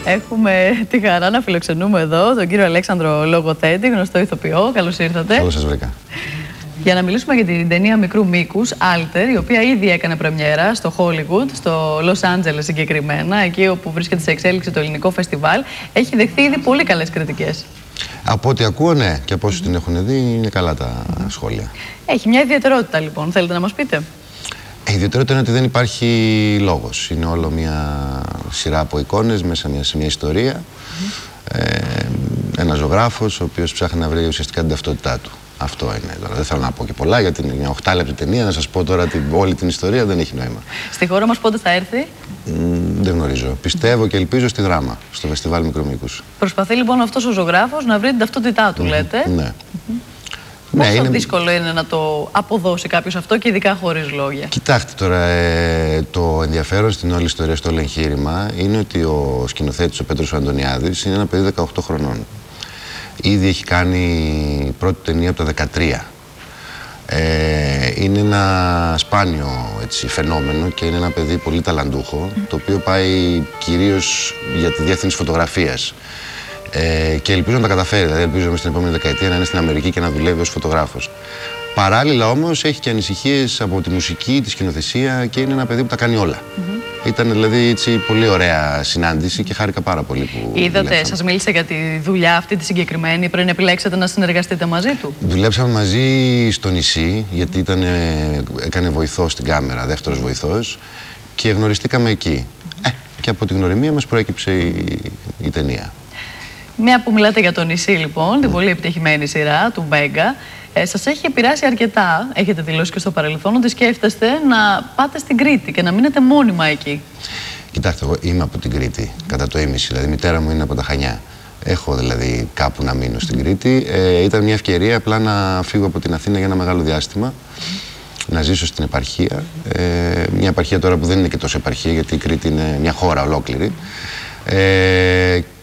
Έχουμε τη χαρά να φιλοξενούμε εδώ τον κύριο Αλέξανδρο Λογοθέτη, γνωστό ηθοποιό. Καλώς ήρθατε. Καλώς σας βρήκα. Για να μιλήσουμε για την ταινία μικρού μήκους, Alter, η οποία ήδη έκανε πρεμιέρα στο Hollywood, στο Los Angeles συγκεκριμένα, εκεί όπου βρίσκεται σε εξέλιξη το ελληνικό φεστιβάλ. Έχει δεχθεί ήδη πολύ καλές κριτικές. Από ό,τι ακούω, ναι, και από όσους την έχουν δει, είναι καλά τα σχόλια. Έχει μια ιδιαιτερότητα, λοιπόν. Θέλετε να μας πείτε? Η ιδιαιτερότητα είναι ότι δεν υπάρχει λόγος. Είναι όλο μια σειρά από εικόνες μέσα σε μια ιστορία. Ένας ζωγράφος, ο οποίος ψάχνει να βρει ουσιαστικά την ταυτότητά του. Αυτό είναι. Τώρα δεν θέλω να πω και πολλά, γιατί είναι μια 8 λεπτή ταινία. Να σας πω τώρα όλη την ιστορία δεν έχει νόημα. Στη χώρα μας πότε θα έρθει? Δεν γνωρίζω. Πιστεύω και ελπίζω στη Δράμα, στο φεστιβάλ Μικρού Μήκους. Προσπαθεί λοιπόν αυτός ο ζωγράφος να βρει την ταυτότητά του, λέτε. Ναι. Πόσο δύσκολο είναι να το αποδώσει κάποιος αυτό και ειδικά χωρίς λόγια? Κοιτάξτε τώρα, το ενδιαφέρον στην όλη ιστορία, στο όλο εγχείρημα, είναι ότι ο σκηνοθέτης, ο Πέτρος Αντωνιάδης, είναι ένα παιδί 18 χρονών. Ήδη έχει κάνει πρώτη ταινία από το 2013. Είναι ένα σπάνιο φαινόμενο και είναι ένα παιδί πολύ ταλαντούχο, το οποίο πάει κυρίως για τη διεύθυνση φωτογραφίας. Και ελπίζω να τα καταφέρει, δηλαδή ελπίζω μέσα στην επόμενη δεκαετία να είναι στην Αμερική και να δουλεύει ως φωτογράφος. Παράλληλα όμως έχει και ανησυχίες από τη μουσική, τη σκηνοθεσία και είναι ένα παιδί που τα κάνει όλα. Ήταν δηλαδή έτσι πολύ ωραία συνάντηση και χάρηκα πάρα πολύ που είδατε, σας μίλησε για τη δουλειά αυτή τη συγκεκριμένη πριν επιλέξετε να συνεργαστείτε μαζί του? Δουλέψαμε μαζί στο νησί, γιατί έκανε βοηθό στην κάμερα, δεύτερος βοηθός, και γνωριστήκαμε εκεί. Και από τη γνωριμία μας προέκυψε η ταινία. Μια που μιλάτε για το νησί, λοιπόν, την πολύ επιτυχημένη σειρά του Μπέγκα, σας έχει επηρεάσει αρκετά. Έχετε δηλώσει και στο παρελθόν ότι σκέφτεστε να πάτε στην Κρήτη και να μείνετε μόνιμα εκεί. Κοιτάξτε, εγώ είμαι από την Κρήτη, κατά το ίμιση. Δηλαδή, η μητέρα μου είναι από τα Χανιά. Έχω δηλαδή κάπου να μείνω στην Κρήτη. Ήταν μια ευκαιρία απλά να φύγω από την Αθήνα για ένα μεγάλο διάστημα, να ζήσω στην επαρχία. Μια επαρχία τώρα που δεν είναι και τόσο επαρχία, γιατί η Κρήτη είναι μια χώρα ολόκληρη.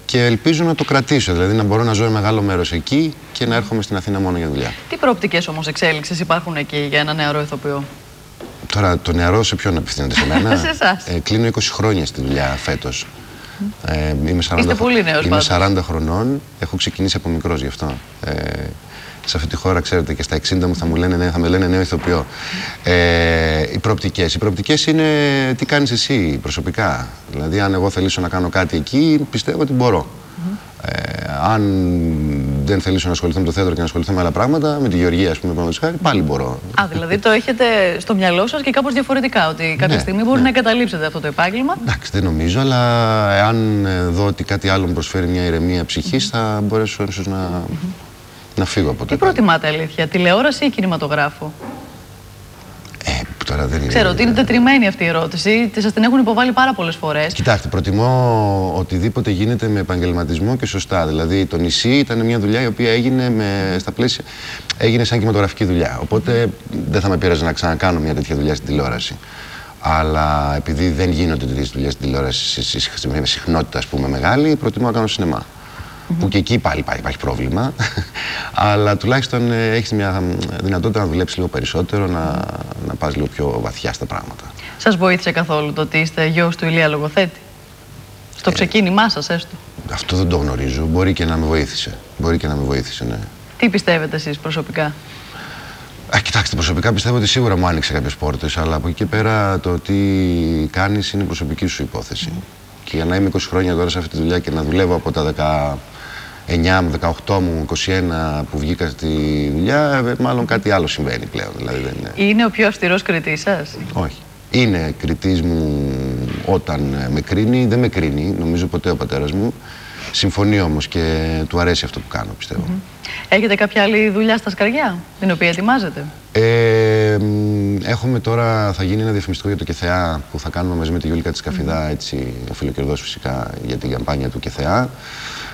Και ελπίζω να το κρατήσω, δηλαδή να μπορώ να ζω ένα μεγάλο μέρος εκεί και να έρχομαι στην Αθήνα μόνο για δουλειά. Τι προοπτικές όμως εξέλιξης υπάρχουν εκεί για ένα νεαρό ηθοποιό? Τώρα, το νεαρό σε ποιον απευθύνεται, σε μένα? Σε εσάς. Κλείνω 20 χρόνια στη δουλειά φέτος. Είστε πολύ νέος πάντως. Είμαι 40 χρονών, έχω ξεκινήσει από μικρός γι' αυτό. Σε αυτή τη χώρα, ξέρετε, και στα 60 μου θα με λένε νέο ηθοποιό. Οι προοπτικές είναι τι κάνεις εσύ προσωπικά. Δηλαδή, αν εγώ θελήσω να κάνω κάτι εκεί, πιστεύω ότι μπορώ. Αν δεν θελήσω να ασχοληθώ με το θέατρο και να ασχοληθώ με άλλα πράγματα, με τη γεωργία, ας πούμε, πάλι μπορώ. Δηλαδή το έχετε στο μυαλό σας και κάπως διαφορετικά, ότι κάποια στιγμή μπορεί να εγκαταλείψετε αυτό το επάγγελμα. Εντάξει, δεν νομίζω, αλλά αν δω ότι κάτι άλλο μου προσφέρει μια ηρεμία ψυχής, θα μπορέσω ίσως να φύγω από το. Τι προτιμάτε, αλήθεια, τηλεόραση ή κινηματογράφο? Τώρα δεν ξέρω ότι είναι τετριμένη αυτή η ερώτηση. Σας την έχουν υποβάλει πάρα πολλές φορές. Κοιτάξτε, προτιμώ οτιδήποτε γίνεται με επαγγελματισμό και σωστά. Δηλαδή, το νησί ήταν μια δουλειά η οποία έγινε στα πλαίσια. Έγινε σαν κινηματογραφική δουλειά. Οπότε δεν θα με πείραζε να ξανακάνω μια τέτοια δουλειά στην τηλεόραση. Αλλά επειδή δεν γίνονται τέτοιες δουλειές στην τηλεόραση με συχνότητα, ας πούμε, μεγάλη, προτιμώ να κάνω σινεμά. Που και εκεί πάλι υπάρχει πρόβλημα, αλλά τουλάχιστον έχεις μια δυνατότητα να δουλέψεις λίγο περισσότερο, να πας λίγο πιο βαθιά στα πράγματα. Σας βοήθησε καθόλου το ότι είστε γιος του Ηλία Λογοθέτη? Στο ξεκίνημά σας έστω? Αυτό δεν το γνωρίζω, μπορεί και να με βοήθησε. Ναι. Τι πιστεύετε εσείς προσωπικά? Κοιτάξτε, προσωπικά πιστεύω ότι σίγουρα μου άνοιξε κάποιες πόρτες, αλλά από εκεί και πέρα το τι κάνεις είναι προσωπική σου υπόθεση. Και για να είμαι 20 χρόνια τώρα σε αυτή τη δουλειά και να δουλεύω από τα 19 μου, 18 μου, 21 που βγήκα στη δουλειά, μάλλον κάτι άλλο συμβαίνει πλέον. Δηλαδή δεν είναι. Είναι ο πιο αυστηρός κριτής σας? Όχι. Είναι κριτής μου όταν με κρίνει, δεν με κρίνει, νομίζω ποτέ ο πατέρας μου. Συμφωνεί όμως και του αρέσει αυτό που κάνω, πιστεύω. Έχετε κάποια άλλη δουλειά στα σκαριά, την οποία ετοιμάζετε? Έχουμε τώρα, θα γίνει ένα διαφημιστικό για το ΚΕΘΕΑ που θα κάνουμε μαζί με τη Γιούλικα της Καφιδά, έτσι, ο φιλοκερδός φυσικά, για την καμπάνια του ΚΕΘΕΑ.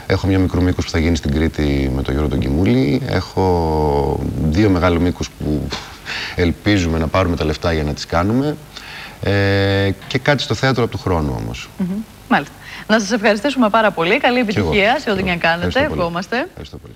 Έχω μια μικρού μήκους που θα γίνει στην Κρήτη με τον Γιώργο τον Κιμούλη. Έχω 2 μεγάλου μήκους που ελπίζουμε να πάρουμε τα λεφτά για να τις κάνουμε. Και κάτι στο θέατρο από του χρόνου όμως. Μάλιστα. Να σας ευχαριστήσουμε πάρα πολύ. Καλή επιτυχία σε ό,τι και αν κάνετε. Ευχόμαστε. Ευχαριστώ πολύ.